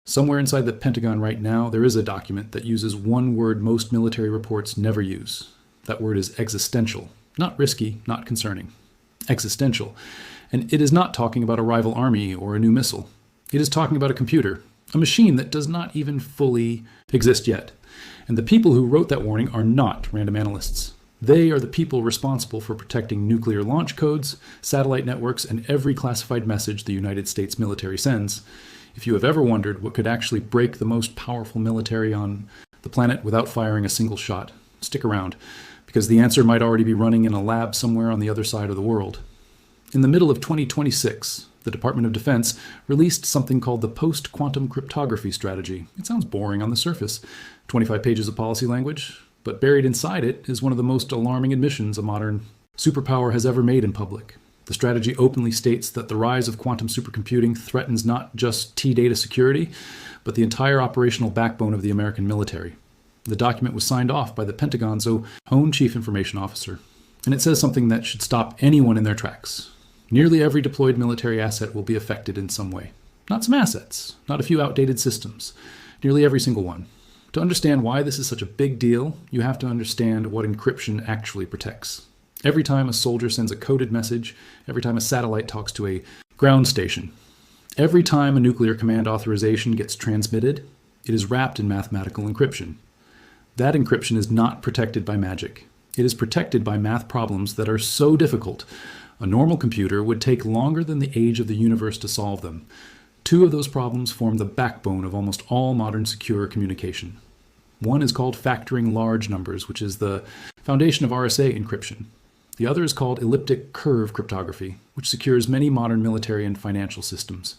Somewhere inside the Pentagon right now, there is a document that uses one word most military reports never use. That word is existential. Not risky, not concerning. Existential. And it is not talking about a rival army or a new missile. It is talking about a computer, a machine that does not even fully exist yet. And the people who wrote that warning are not random analysts. They are the people responsible for protecting nuclear launch codes, satellite networks, and every classified message the United States military sends. If you have ever wondered what could actually break the most powerful military on the planet without firing a single shot, stick around, because the answer might already be running in a lab somewhere on the other side of the world. In the middle of 2026, the Department of Defense released something called the Post-Quantum Cryptography Strategy. It sounds boring on the surface, 25 pages of policy language, but buried inside it is one of the most alarming admissions a modern superpower has ever made in public. The strategy openly states that the rise of quantum supercomputing threatens not just T-data security, but the entire operational backbone of the American military. The document was signed off by the Pentagon's own chief information officer, and it says something that should stop anyone in their tracks. Nearly every deployed military asset will be affected in some way. Not some assets, not a few outdated systems, nearly every single one. To understand why this is such a big deal, you have to understand what encryption actually protects. Every time a soldier sends a coded message, every time a satellite talks to a ground station, every time a nuclear command authorization gets transmitted, it is wrapped in mathematical encryption. That encryption is not protected by magic. It is protected by math problems that are so difficult, a normal computer would take longer than the age of the universe to solve them. Two of those problems form the backbone of almost all modern secure communication. One is called factoring large numbers, which is the foundation of RSA encryption. The other is called elliptic curve cryptography, which secures many modern military and financial systems.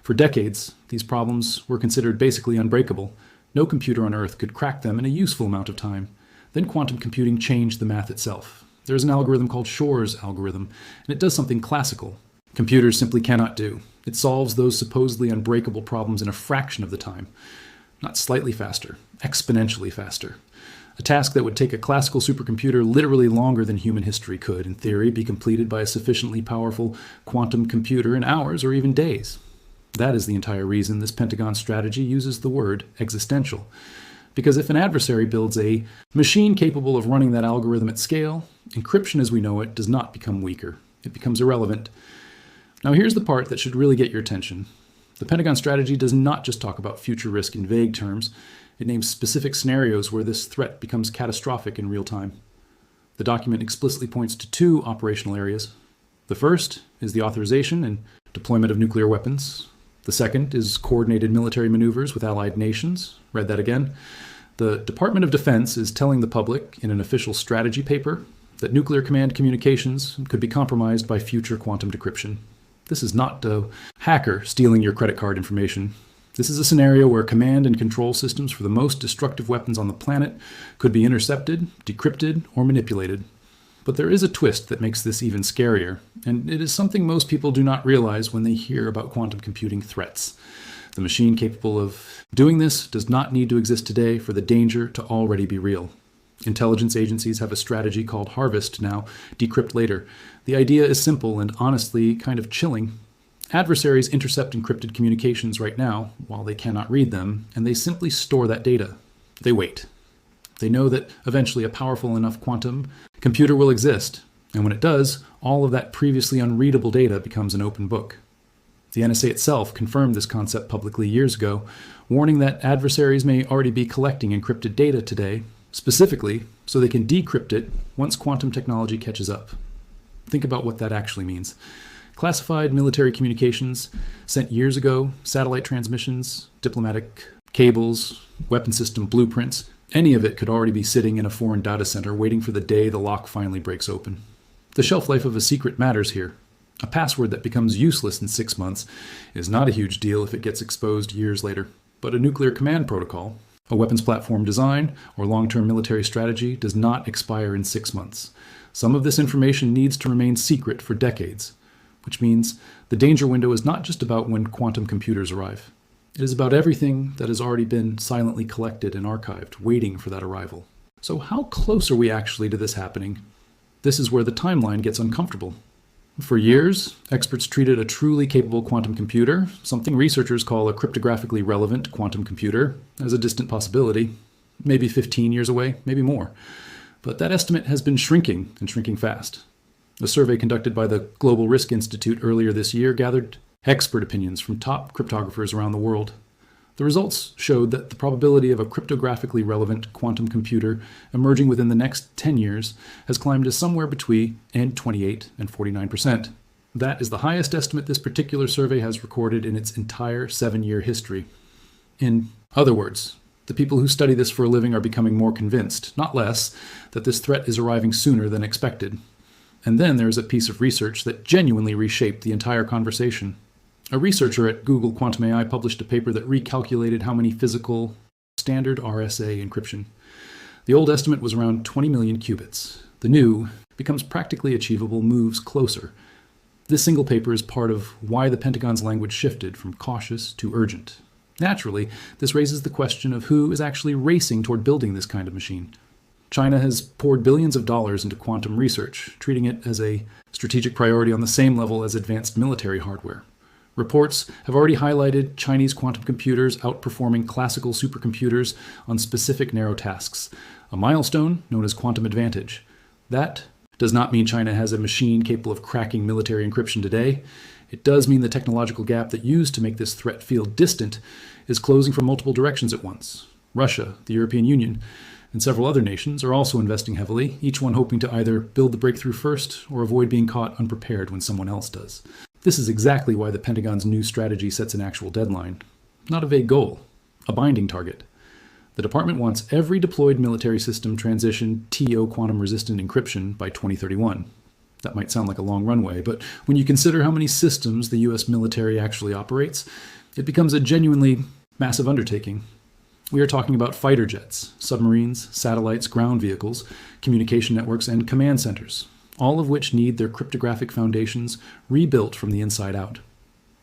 For decades, these problems were considered basically unbreakable. No computer on Earth could crack them in a useful amount of time. Then quantum computing changed the math itself. There's an algorithm called Shor's algorithm, and it does something classical computers simply cannot do. It solves those supposedly unbreakable problems in a fraction of the time. Not slightly faster, exponentially faster. A task that would take a classical supercomputer literally longer than human history could, in theory, be completed by a sufficiently powerful quantum computer in hours or even days. That is the entire reason this Pentagon strategy uses the word existential. Because if an adversary builds a machine capable of running that algorithm at scale, encryption as we know it does not become weaker. It becomes irrelevant. Now here's the part that should really get your attention. The Pentagon strategy does not just talk about future risk in vague terms. It names specific scenarios where this threat becomes catastrophic in real time. The document explicitly points to two operational areas. The first is the authorization and deployment of nuclear weapons. The second is coordinated military maneuvers with allied nations. Read that again. The Department of Defense is telling the public in an official strategy paper that nuclear command communications could be compromised by future quantum decryption. This is not a hacker stealing your credit card information. This is a scenario where command and control systems for the most destructive weapons on the planet could be intercepted, decrypted, or manipulated. But there is a twist that makes this even scarier, and it is something most people do not realize when they hear about quantum computing threats. The machine capable of doing this does not need to exist today for the danger to already be real. Intelligence agencies have a strategy called harvest now, decrypt later. The idea is simple and honestly kind of chilling. Adversaries intercept encrypted communications right now while they cannot read them, and they simply store that data. They wait. They know that eventually a powerful enough quantum computer will exist, and when it does, all of that previously unreadable data becomes an open book. The NSA itself confirmed this concept publicly years ago, warning that adversaries may already be collecting encrypted data today, specifically so they can decrypt it once quantum technology catches up. Think about what that actually means. Classified military communications sent years ago, satellite transmissions, diplomatic cables, weapon system blueprints, any of it could already be sitting in a foreign data center waiting for the day the lock finally breaks open. The shelf life of a secret matters here. A password that becomes useless in 6 months is not a huge deal if it gets exposed years later. But a nuclear command protocol, a weapons platform design, or long-term military strategy does not expire in 6 months. Some of this information needs to remain secret for decades, which means the danger window is not just about when quantum computers arrive. It is about everything that has already been silently collected and archived, waiting for that arrival. So how close are we actually to this happening? This is where the timeline gets uncomfortable. For years, experts treated a truly capable quantum computer, something researchers call a cryptographically relevant quantum computer, as a distant possibility, maybe 15 years away, maybe more. But that estimate has been shrinking, and shrinking fast. A survey conducted by the Global Risk Institute earlier this year gathered expert opinions from top cryptographers around the world. The results showed that the probability of a cryptographically relevant quantum computer emerging within the next 10 years has climbed to somewhere between 28 and 49%. That is the highest estimate this particular survey has recorded in its entire 7-year history. In other words, the people who study this for a living are becoming more convinced, not less, that this threat is arriving sooner than expected. And then there is a piece of research that genuinely reshaped the entire conversation. A researcher at Google Quantum AI published a paper that recalculated how many physical standard RSA encryption. The old estimate was around 20 million qubits. The new becomes practically achievable moves closer. This single paper is part of why the Pentagon's language shifted from cautious to urgent. Naturally, this raises the question of who is actually racing toward building this kind of machine. China has poured billions of dollars into quantum research, treating it as a strategic priority on the same level as advanced military hardware. Reports have already highlighted Chinese quantum computers outperforming classical supercomputers on specific narrow tasks, a milestone known as quantum advantage. That does not mean China has a machine capable of cracking military encryption today. It does mean the technological gap that used to make this threat feel distant is closing from multiple directions at once. Russia, the European Union, and several other nations are also investing heavily, each one hoping to either build the breakthrough first or avoid being caught unprepared when someone else does. This is exactly why the Pentagon's new strategy sets an actual deadline. Not a vague goal, a binding target. The department wants every deployed military system transition TO quantum-resistant encryption by 2031. That might sound like a long runway, but when you consider how many systems the US military actually operates, it becomes a genuinely massive undertaking. We are talking about fighter jets, submarines, satellites, ground vehicles, communication networks, and command centers, all of which need their cryptographic foundations rebuilt from the inside out.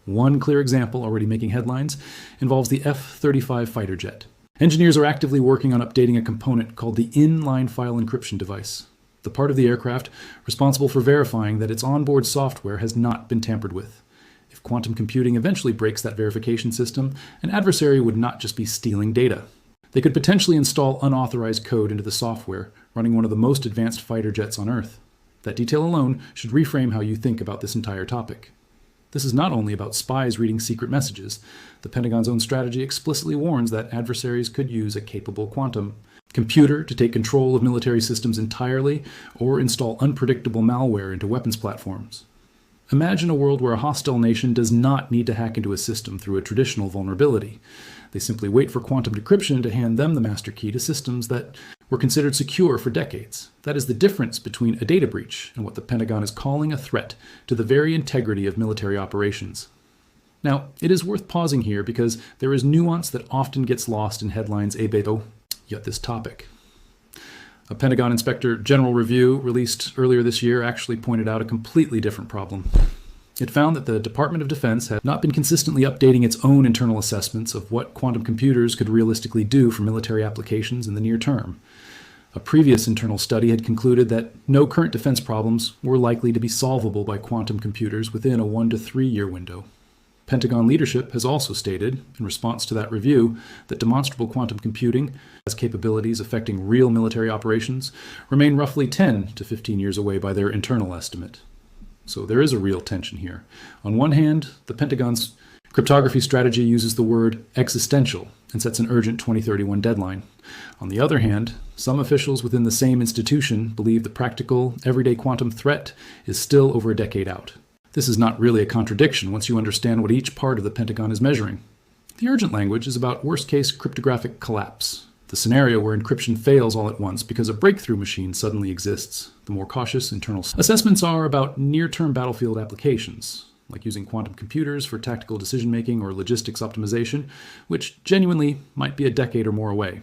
One clear example already making headlines involves the F-35 fighter jet. Engineers are actively working on updating a component called the inline file encryption device, the part of the aircraft responsible for verifying that its onboard software has not been tampered with. If quantum computing eventually breaks that verification system, an adversary would not just be stealing data. They could potentially install unauthorized code into the software, running one of the most advanced fighter jets on Earth. That detail alone should reframe how you think about this entire topic. This is not only about spies reading secret messages. The Pentagon's own strategy explicitly warns that adversaries could use a capable quantum computer to take control of military systems entirely or install unpredictable malware into weapons platforms. Imagine a world where a hostile nation does not need to hack into a system through a traditional vulnerability. They simply wait for quantum decryption to hand them the master key to systems that were considered secure for decades. That is the difference between a data breach and what the Pentagon is calling a threat to the very integrity of military operations. Now, it is worth pausing here because there is nuance that often gets lost in headlines about this topic. A Pentagon Inspector General review released earlier this year actually pointed out a completely different problem. It found that the Department of Defense had not been consistently updating its own internal assessments of what quantum computers could realistically do for military applications in the near term. A previous internal study had concluded that no current defense problems were likely to be solvable by quantum computers within a 1 to 3 year window. Pentagon leadership has also stated, in response to that review, that demonstrable quantum computing has capabilities affecting real military operations remain roughly 10 to 15 years away by their internal estimate. So there is a real tension here. On one hand, the Pentagon's cryptography strategy uses the word existential and sets an urgent 2031 deadline. On the other hand, some officials within the same institution believe the practical, everyday quantum threat is still over a decade out. This is not really a contradiction once you understand what each part of the Pentagon is measuring. The urgent language is about worst-case cryptographic collapse, the scenario where encryption fails all at once because a breakthrough machine suddenly exists. The more cautious internal assessments are about near-term battlefield applications, like using quantum computers for tactical decision-making or logistics optimization, which genuinely might be a decade or more away.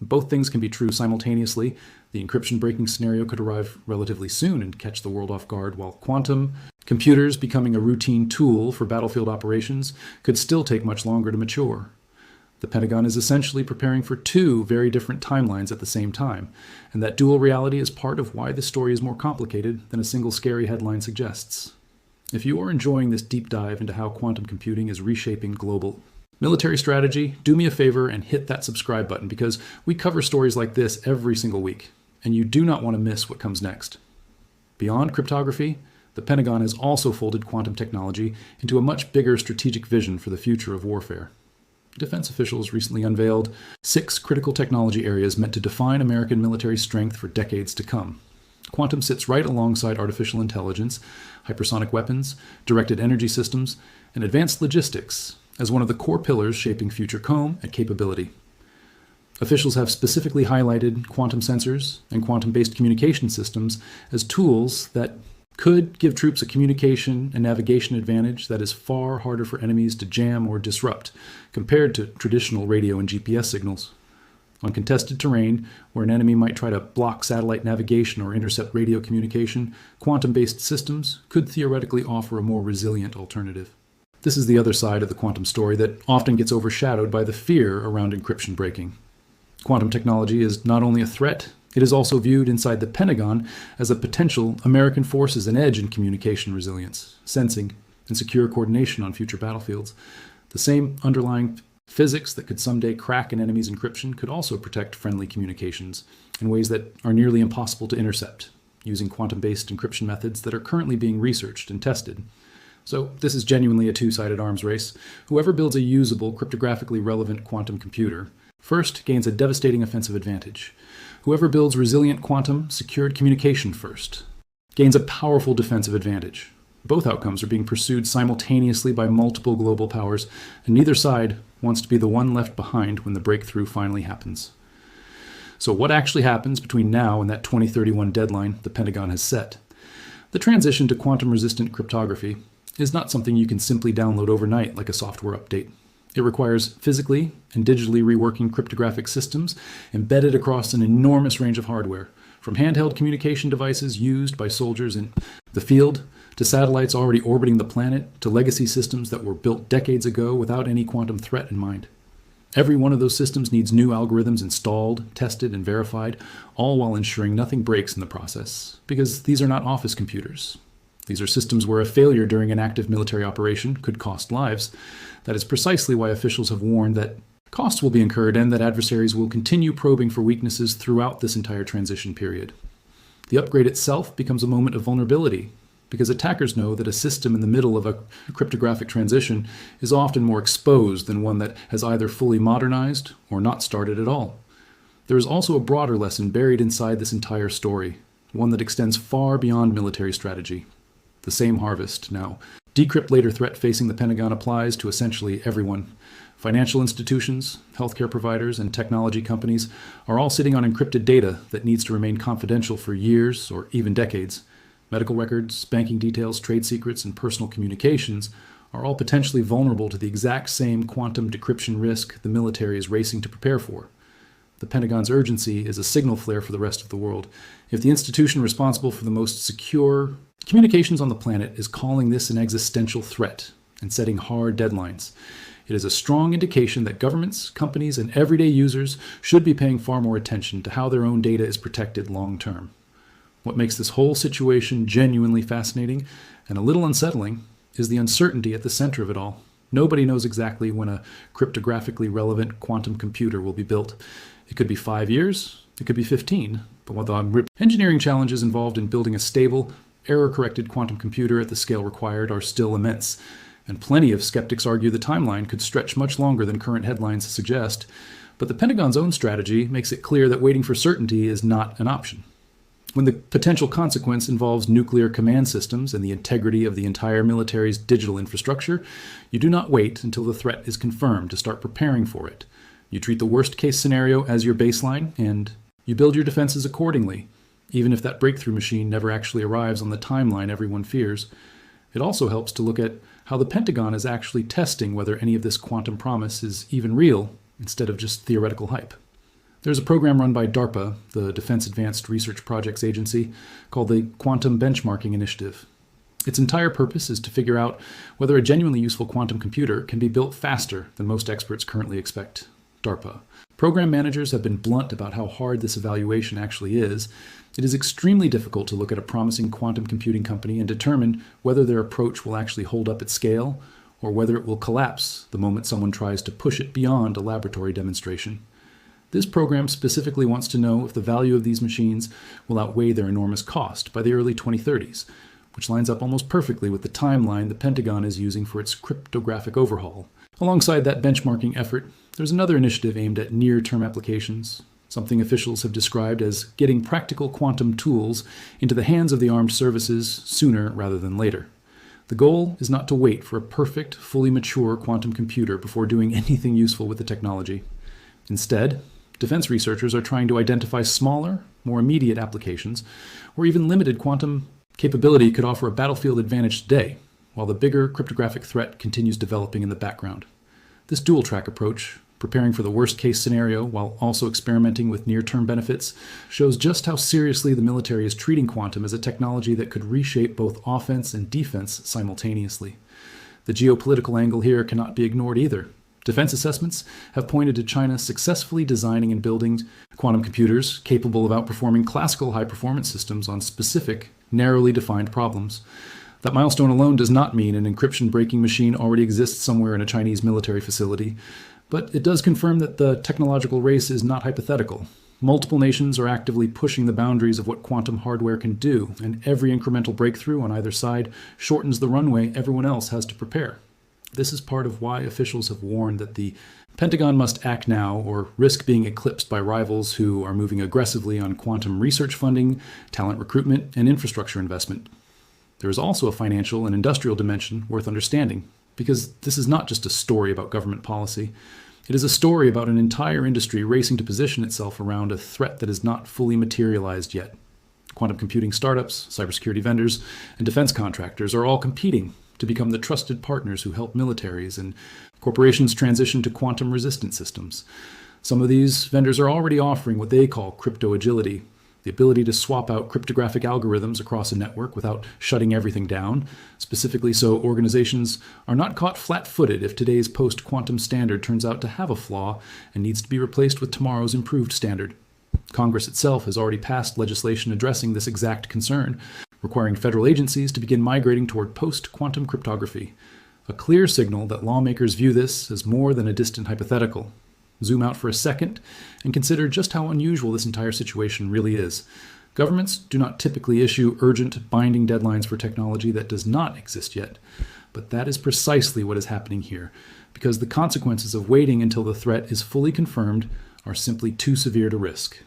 Both things can be true simultaneously. The encryption breaking scenario could arrive relatively soon and catch the world off guard, while quantum computers becoming a routine tool for battlefield operations could still take much longer to mature. The Pentagon is essentially preparing for two very different timelines at the same time, and that dual reality is part of why this story is more complicated than a single scary headline suggests. If you are enjoying this deep dive into how quantum computing is reshaping global military strategy, do me a favor and hit that subscribe button, because we cover stories like this every single week, and you do not want to miss what comes next. Beyond cryptography, the Pentagon has also folded quantum technology into a much bigger strategic vision for the future of warfare. Defense officials recently unveiled 6 critical technology areas meant to define American military strength for decades to come. Quantum sits right alongside artificial intelligence, hypersonic weapons, directed energy systems, and advanced logistics as one of the core pillars shaping future comms and capability. Officials have specifically highlighted quantum sensors and quantum-based communication systems as tools that could give troops a communication and navigation advantage that is far harder for enemies to jam or disrupt compared to traditional radio and GPS signals. On contested terrain, where an enemy might try to block satellite navigation or intercept radio communication, quantum-based systems could theoretically offer a more resilient alternative. This is the other side of the quantum story that often gets overshadowed by the fear around encryption breaking. Quantum technology is not only a threat, it is also viewed inside the Pentagon as a potential American forces an edge in communication resilience, sensing, and secure coordination on future battlefields. The same underlying physics that could someday crack an enemy's encryption could also protect friendly communications in ways that are nearly impossible to intercept, using quantum-based encryption methods that are currently being researched and tested. So this is genuinely a two-sided arms race. Whoever builds a usable, cryptographically relevant quantum computer first gains a devastating offensive advantage. Whoever builds resilient quantum secured communication first gains a powerful defensive advantage. Both outcomes are being pursued simultaneously by multiple global powers, and neither side wants to be the one left behind when the breakthrough finally happens. So what actually happens between now and that 2031 deadline the Pentagon has set? The transition to quantum-resistant cryptography is not something you can simply download overnight like a software update. It requires physically and digitally reworking cryptographic systems embedded across an enormous range of hardware, from handheld communication devices used by soldiers in the field, to satellites already orbiting the planet, to legacy systems that were built decades ago without any quantum threat in mind. Every one of those systems needs new algorithms installed, tested, and verified, all while ensuring nothing breaks in the process, because these are not office computers. These are systems where a failure during an active military operation could cost lives. That is precisely why officials have warned that costs will be incurred and that adversaries will continue probing for weaknesses throughout this entire transition period. The upgrade itself becomes a moment of vulnerability, because attackers know that a system in the middle of a cryptographic transition is often more exposed than one that has either fully modernized or not started at all. There is also a broader lesson buried inside this entire story, one that extends far beyond military strategy. The same harvest now. Decrypt later threat facing the Pentagon applies to essentially everyone. Financial institutions, healthcare providers, and technology companies are all sitting on encrypted data that needs to remain confidential for years or even decades. Medical records, banking details, trade secrets, and personal communications are all potentially vulnerable to the exact same quantum decryption risk the military is racing to prepare for. The Pentagon's urgency is a signal flare for the rest of the world. If the institution responsible for the most secure communications on the planet is calling this an existential threat and setting hard deadlines, it is a strong indication that governments, companies, and everyday users should be paying far more attention to how their own data is protected long term. What makes this whole situation genuinely fascinating and a little unsettling is the uncertainty at the center of it all. Nobody knows exactly when a cryptographically relevant quantum computer will be built. It could be 5 years, it could be 15, but what the engineering challenges involved in building a stable, error-corrected quantum computer at the scale required are still immense, and plenty of skeptics argue the timeline could stretch much longer than current headlines suggest, but the Pentagon's own strategy makes it clear that waiting for certainty is not an option. When the potential consequence involves nuclear command systems and the integrity of the entire military's digital infrastructure, you do not wait until the threat is confirmed to start preparing for it. You treat the worst-case scenario as your baseline, and you build your defenses accordingly, even if that breakthrough machine never actually arrives on the timeline everyone fears. It also helps to look at how the Pentagon is actually testing whether any of this quantum promise is even real instead of just theoretical hype. There's a program run by DARPA, the Defense Advanced Research Projects Agency, called the Quantum Benchmarking Initiative. Its entire purpose is to figure out whether a genuinely useful quantum computer can be built faster than most experts currently expect. DARPA. Program managers have been blunt about how hard this evaluation actually is. It is extremely difficult to look at a promising quantum computing company and determine whether their approach will actually hold up at scale or whether it will collapse the moment someone tries to push it beyond a laboratory demonstration. This program specifically wants to know if the value of these machines will outweigh their enormous cost by the early 2030s, which lines up almost perfectly with the timeline the Pentagon is using for its cryptographic overhaul. Alongside that benchmarking effort, there's another initiative aimed at near-term applications, something officials have described as getting practical quantum tools into the hands of the armed services sooner rather than later. The goal is not to wait for a perfect, fully mature quantum computer before doing anything useful with the technology. Instead, defense researchers are trying to identify smaller, more immediate applications where even limited quantum capability could offer a battlefield advantage today, while the bigger cryptographic threat continues developing in the background. This dual-track approach, preparing for the worst-case scenario while also experimenting with near-term benefits, shows just how seriously the military is treating quantum as a technology that could reshape both offense and defense simultaneously. The geopolitical angle here cannot be ignored either. Defense assessments have pointed to China successfully designing and building quantum computers capable of outperforming classical high-performance systems on specific, narrowly defined problems. That milestone alone does not mean an encryption-breaking machine already exists somewhere in a Chinese military facility, but it does confirm that the technological race is not hypothetical. Multiple nations are actively pushing the boundaries of what quantum hardware can do, and every incremental breakthrough on either side shortens the runway everyone else has to prepare. This is part of why officials have warned that the Pentagon must act now or risk being eclipsed by rivals who are moving aggressively on quantum research funding, talent recruitment, and infrastructure investment. There is also a financial and industrial dimension worth understanding, because this is not just a story about government policy. It is a story about an entire industry racing to position itself around a threat that is not fully materialized yet. Quantum computing startups, cybersecurity vendors, and defense contractors are all competing to become the trusted partners who help militaries and corporations transition to quantum-resistant systems. Some of these vendors are already offering what they call crypto agility, the ability to swap out cryptographic algorithms across a network without shutting everything down, specifically so organizations are not caught flat-footed if today's post-quantum standard turns out to have a flaw and needs to be replaced with tomorrow's improved standard. Congress itself has already passed legislation addressing this exact concern, requiring federal agencies to begin migrating toward post-quantum cryptography, a clear signal that lawmakers view this as more than a distant hypothetical. Zoom out for a second and consider just how unusual this entire situation really is. Governments do not typically issue urgent, binding deadlines for technology that does not exist yet, but that is precisely what is happening here, because the consequences of waiting until the threat is fully confirmed are simply too severe to risk.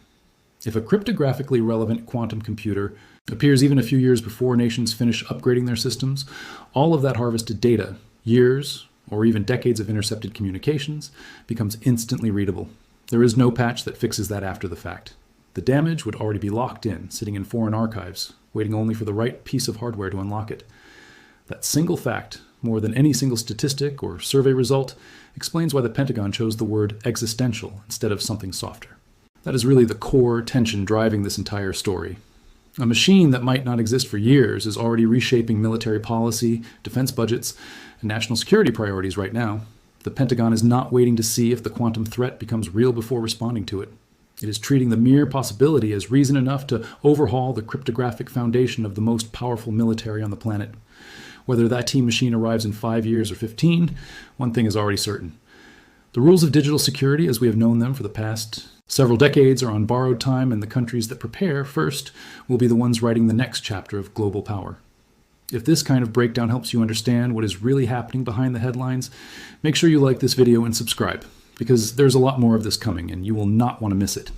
If a cryptographically relevant quantum computer appears even a few years before nations finish upgrading their systems, all of that harvested data, years or even decades of intercepted communications, becomes instantly readable. There is no patch that fixes that after the fact. The damage would already be locked in, sitting in foreign archives, waiting only for the right piece of hardware to unlock it. That single fact, more than any single statistic or survey result, explains why the Pentagon chose the word existential instead of something softer. That is really the core tension driving this entire story. A machine that might not exist for years is already reshaping military policy, defense budgets, and national security priorities right now. The Pentagon is not waiting to see if the quantum threat becomes real before responding to it. It is treating the mere possibility as reason enough to overhaul the cryptographic foundation of the most powerful military on the planet. Whether that team machine arrives in 5 years or 15, one thing is already certain. The rules of digital security, as we have known them for the past several decades, are on borrowed time, and the countries that prepare first will be the ones writing the next chapter of global power. If this kind of breakdown helps you understand what is really happening behind the headlines, make sure you like this video and subscribe, because there's a lot more of this coming, and you will not want to miss it.